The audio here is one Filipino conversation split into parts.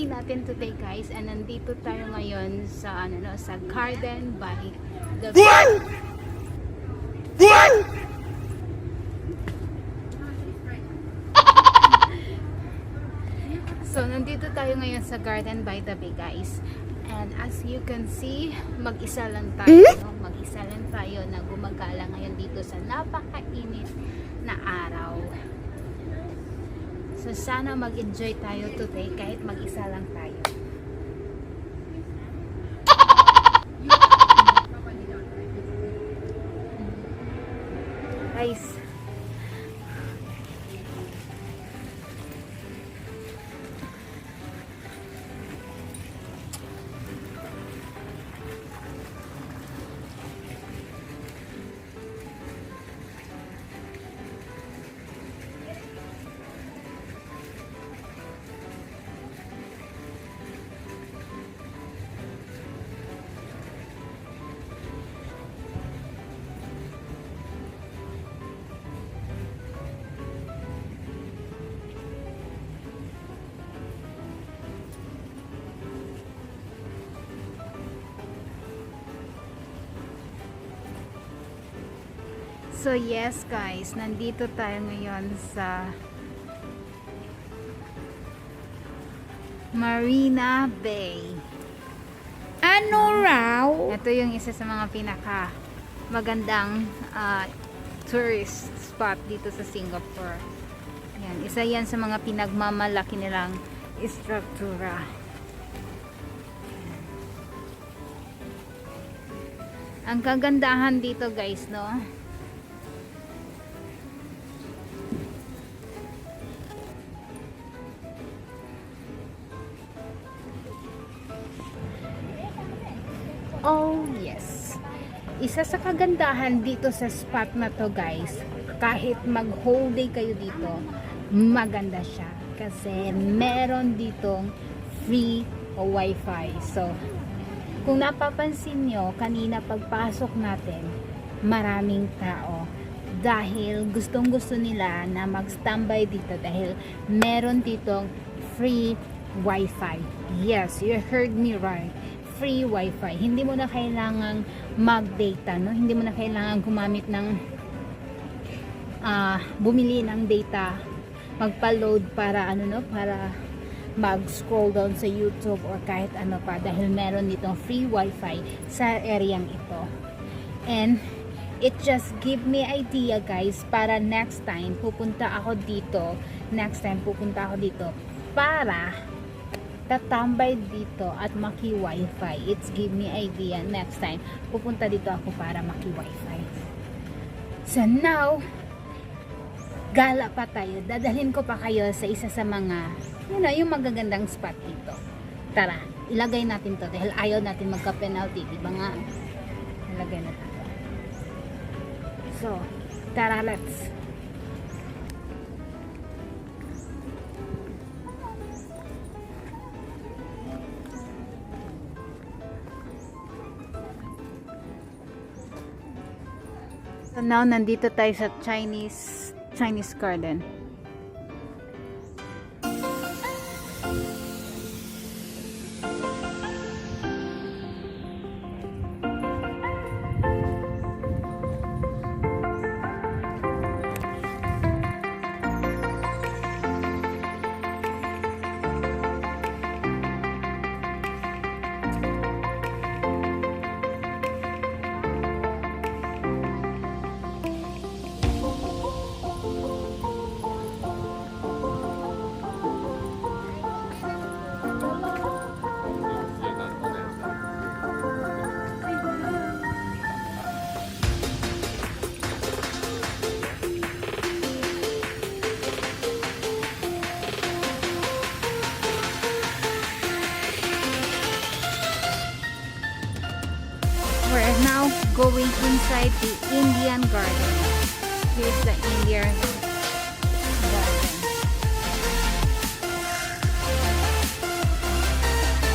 day natin today guys, and nandito tayo ngayon sa sa Garden by the Bay. So nandito tayo ngayon sa Garden by the Bay guys, and as you can see, mag-isa lang tayo, mag-isa lang tayo na gumagala ngayon dito sa napakainit na araw. So sana mag-enjoy tayo today kahit mag-isa lang tayo. Guys, so yes guys, nandito tayo ngayon sa Marina Bay. Ano raw? Ito yung isa sa mga pinaka magandang tourist spot dito sa Singapore. Yan, isa yan sa mga pinagmamalaki nilang istruktura. Ang kagandahan dito guys, no? Oh yes, isa sa kagandahan dito sa spot na to guys, kahit mag whole day kayo dito, maganda siya kasi meron ditong free wifi. So kung napapansin nyo, kanina pagpasok natin, maraming tao dahil gustong gusto nila na mag standby dito dahil meron ditong free wifi. Yes, you heard me right, free wifi. Hindi mo na kailangang mag-data, no? Hindi mo na kailangan gumamit ng bumili ng data, magpa-load para para mag-scroll down sa YouTube or kahit ano pa dahil meron ditong free wifi sa areang ito. And it just give me idea guys para next time pupunta ako dito para tatambay dito at maki-wifi. It's give me idea next time pupunta dito ako para maki-wifi. So now, gala pa tayo. Dadalhin ko pa kayo sa isa sa mga yung magagandang spot dito. Tara, ilagay natin to dahil ayaw natin magka-penalty. Diba nga? Ilagay natin to. So, tara, let's. So now, nandito tayo sa Chinese garden. We're now going inside the Indian garden. Here's the Indian garden.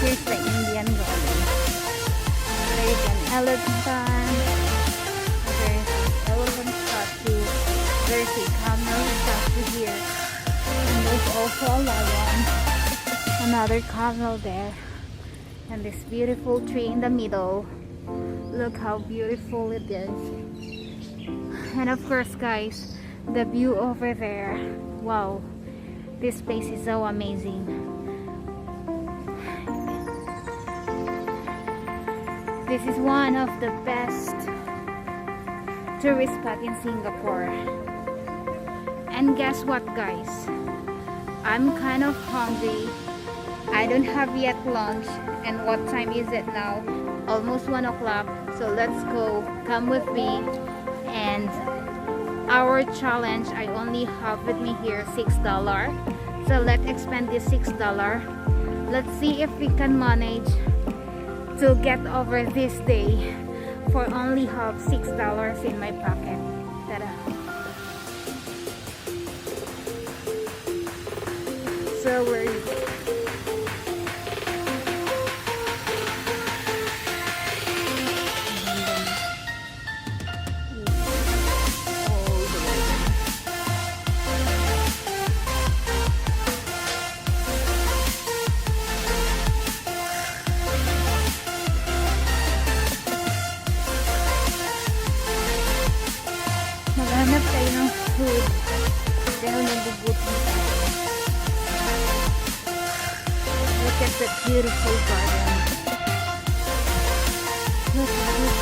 Here's the Indian garden. There's an elephant. There's an elephant statue. There's a camel statue here. And there's also a lion. Another camel there. And this beautiful tree in the middle. Look how beautiful it is. And of course guys, the view over there. Wow, this place is so amazing. This is one of the best tourist spot in Singapore. And guess what guys, I'm kind of hungry. I don't have yet lunch, and what time is it now? Almost 1 o'clock. So let's go, come with me. And our challenge, I only have with me here $6. So let's expend this $6. Let's see if we can manage to get over this day for only have $6 in my pocket. Tada. So where is it? Maghanap tayo ng food. Pero nagugutom tayo. Look at that beautiful garden. Look at it.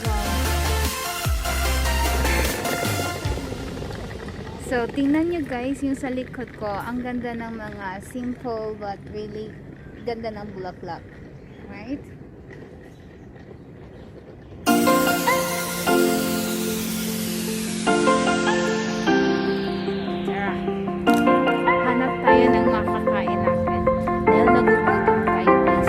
Wow. So, tingnan nyo guys yung sa likod ko. Ang ganda ng mga simple but really ganda ng bulaklak. Right? Tara. Hanap tayo ng makakain natin. Dahil nagugutom tayo guys.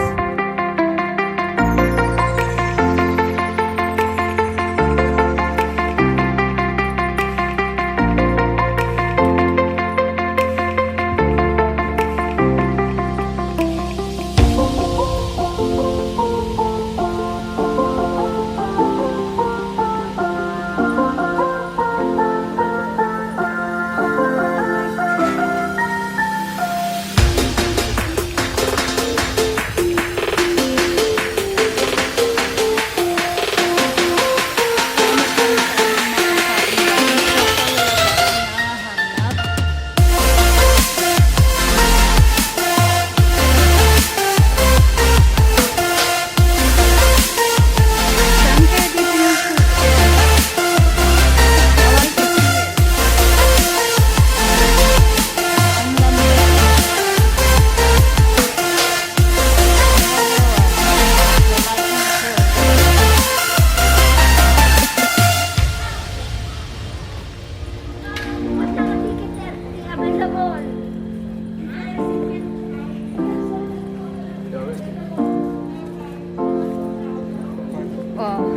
Oh.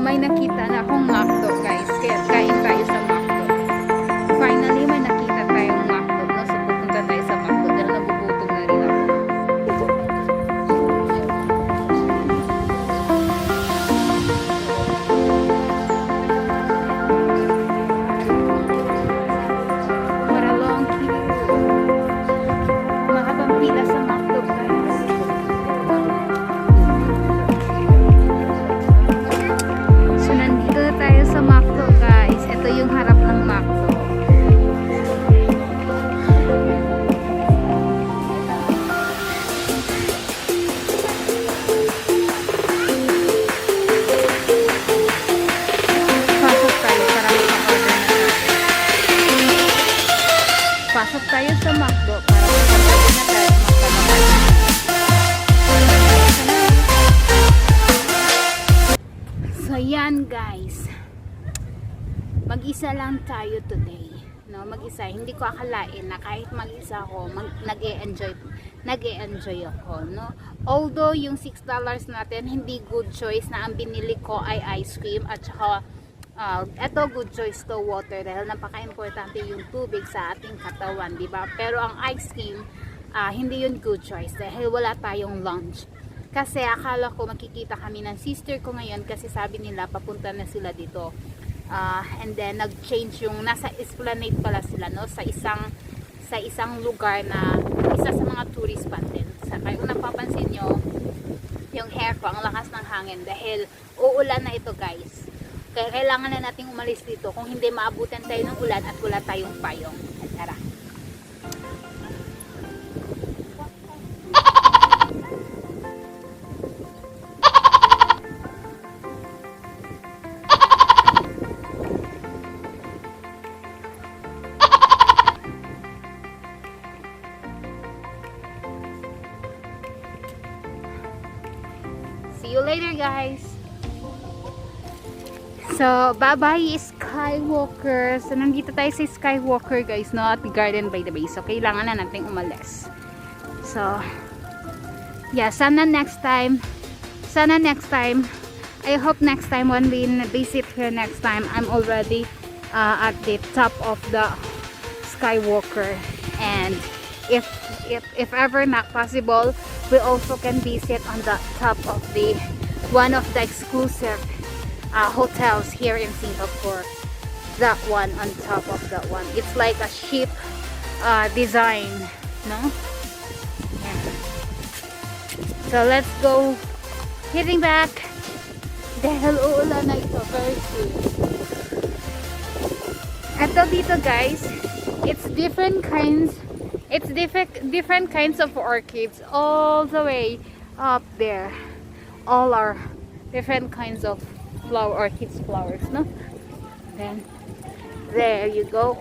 May nakita na akong McDo guys. Kaya kain tayo sa McDo. Finally may nakita tayong McDo. No? So pupunta tayo sa McDo. Dahil nagugutom na rin ako. What a long queue. Mahabang pila sa McDo guys. So nandito na tayo sa McDo guys. Ito yung harap ng McDo. Pasok tayo para maka-order na tayo. Pasok tayo sa McDo para maka-order na tayo. So yan guys, mag-isa lang tayo today, no? Mag-isa, hindi ko akalain na kahit mag-isa ako, nag-e-enjoy ako, no? Although yung $6 natin, hindi good choice na ang binili ko ay ice cream at saka eto good choice to water dahil napaka-importante yung tubig sa ating katawan, di ba? Pero ang ice cream, hindi yun good choice dahil wala tayong lunch. Kasi akala ko makikita kami ng sister ko ngayon kasi sabi nila papunta na sila dito. And then nag-change yung nasa Esplanade pala sila, no, sa isang lugar na isa sa mga tourist spot din. Sa kaya kung napapansin nyo yung hair ko, ang lakas ng hangin dahil uulan na ito, guys. Kaya kailangan na nating umalis dito kung hindi maabutan tayo ng ulan at wala tayong payong. Tara. See you later, guys. So, bye-bye Skywalker. So, nandito tayo sa Skywalker, guys, no? At Garden by the Bay. So, kailangan na natin umalis. So, yeah, sana next time. I hope next time when we visit here next time, I'm already at the top of the Skywalker. And if ever not possible, we also can visit on the top of the one of the exclusive hotels here in Singapore. That one on top of that one. It's like a ship design, no? Yeah. So let's go. Heading back. Dahil uulan na ito very soon. Ito dito, guys, it's different kinds. It's different kinds of orchids all the way up there. All are different kinds of orchids flowers, no? Then there you go.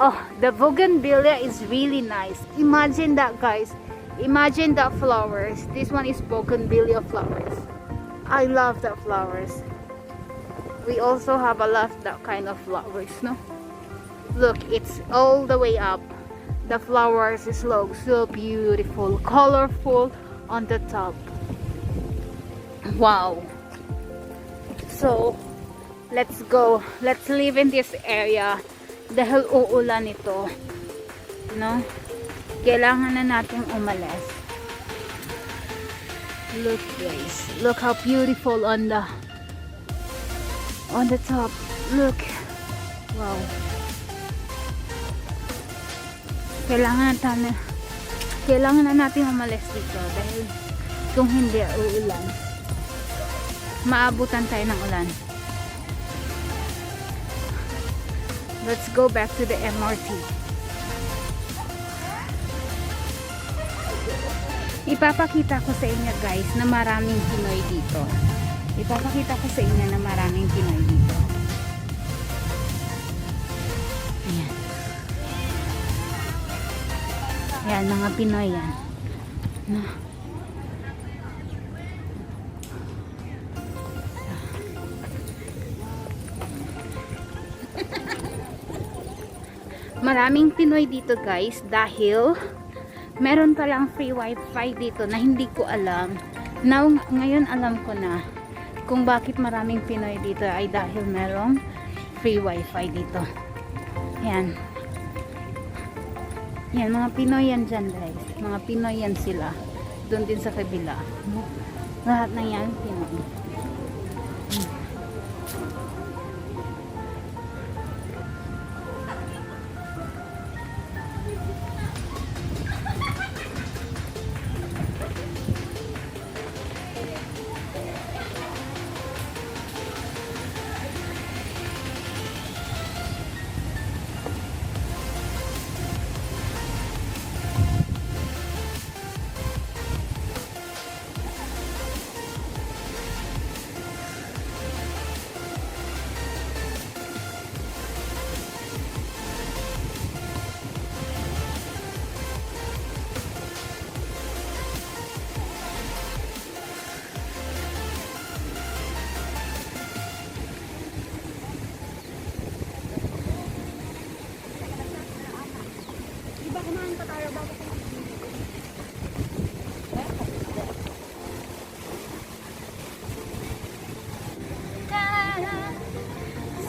Oh, the bougainvillea is really nice. Imagine that, guys. Imagine the flowers. This one is bougainvillea flowers. I love the flowers. We also have a lot of that kind of flowers, no? Look, it's all the way up. The flowers is so beautiful, colorful on the top. Wow. So, let's go. Let's live in this area. Dahil uulan ito, no? Kailangan na nating umalis. Look, guys. Look how beautiful on the top. Look. Wow. Kailangan na natin umalis dito dahil kung hindi uulan, maabutan tayo ng ulan. Let's go back to the MRT. Ipapakita ko sa inyo, guys, na maraming Pinoy dito. Ipapakita ko sa inyo na maraming Pinoy dito. Ayan. Ayan, mga Pinoy yan. No? Maraming Pinoy dito, guys, dahil meron palang free wifi dito na hindi ko alam. Now, ngayon alam ko na kung bakit maraming Pinoy dito ay dahil merong free wifi dito. Yan. Yan, mga Pinoy yan dyan, guys. Mga Pinoy yan sila. Doon din sa kabila. Lahat na yan, Pinoy.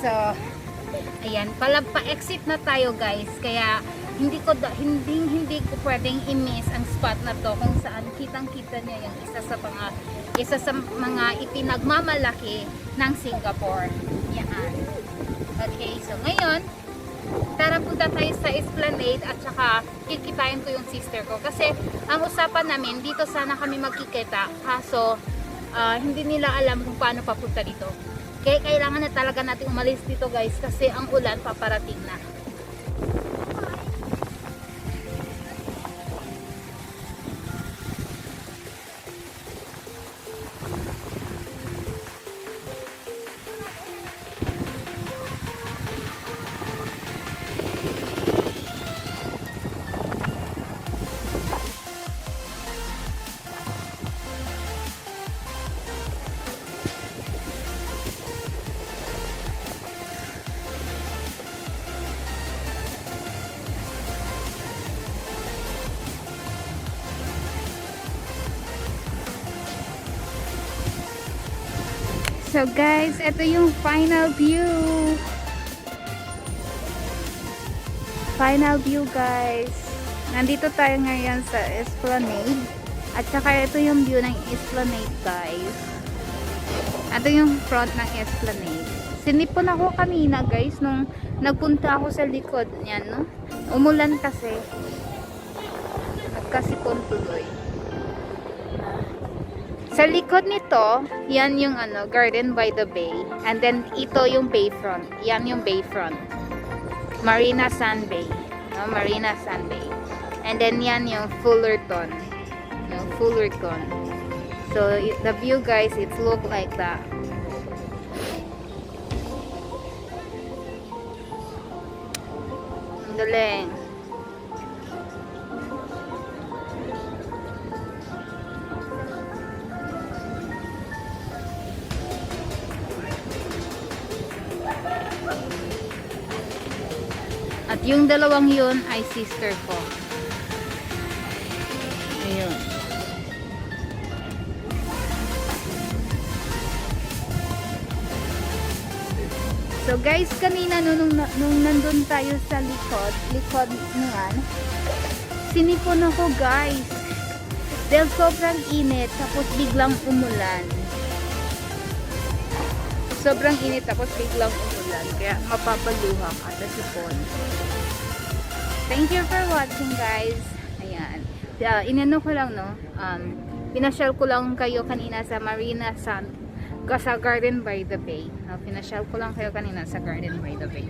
So, ayan, pa-exit na tayo guys. Kaya hindi ko pwedeng i-miss ang spot na to kung saan kitang-kita niya yung isa sa mga ipinagmamalaki ng Singapore. Yan. Okay, so ngayon, tara punta tayo sa Esplanade at saka kikitain ko yung sister ko. Kasi ang usapan namin, dito sana kami magkikita. Kaso, hindi nila alam kung paano papunta dito. Kaya kailangan na talaga natin umalis dito guys kasi ang ulan paparating na. So guys, ito yung final view. Final view guys. Nandito tayo ngayon sa Esplanade. At saka ito yung view ng Esplanade guys. Ito yung front ng Esplanade. Sinipon ako kanina guys nung nagpunta ako sa likod niyan, no? Umulan kasi. Nagkasipon tuloy. Sa likod nito, yan yung Garden by the Bay. And then, ito yung bayfront. Yan yung bayfront. Marina Sand Bay. No? Marina Sand Bay. And then, yan yung Fullerton. Yung Fullerton. So, the view guys, it look like that. Ang galing. At yung dalawang yun ay sister ko. Ayun. So guys, kanina nung nandun tayo sa likod niyan, sinipon ako guys. Dahil sobrang init, tapos biglang umulan. Sobrang init, tapos biglang umulan. Kaya mapapaluha ka sa sipon. Thank you for watching guys. Ayan. Inano ko lang no. Pinasyal ko lang kayo kanina sa Marina Sand. Sa Garden by the Bay. Pinasyal ko lang kayo kanina sa Garden by the Bay.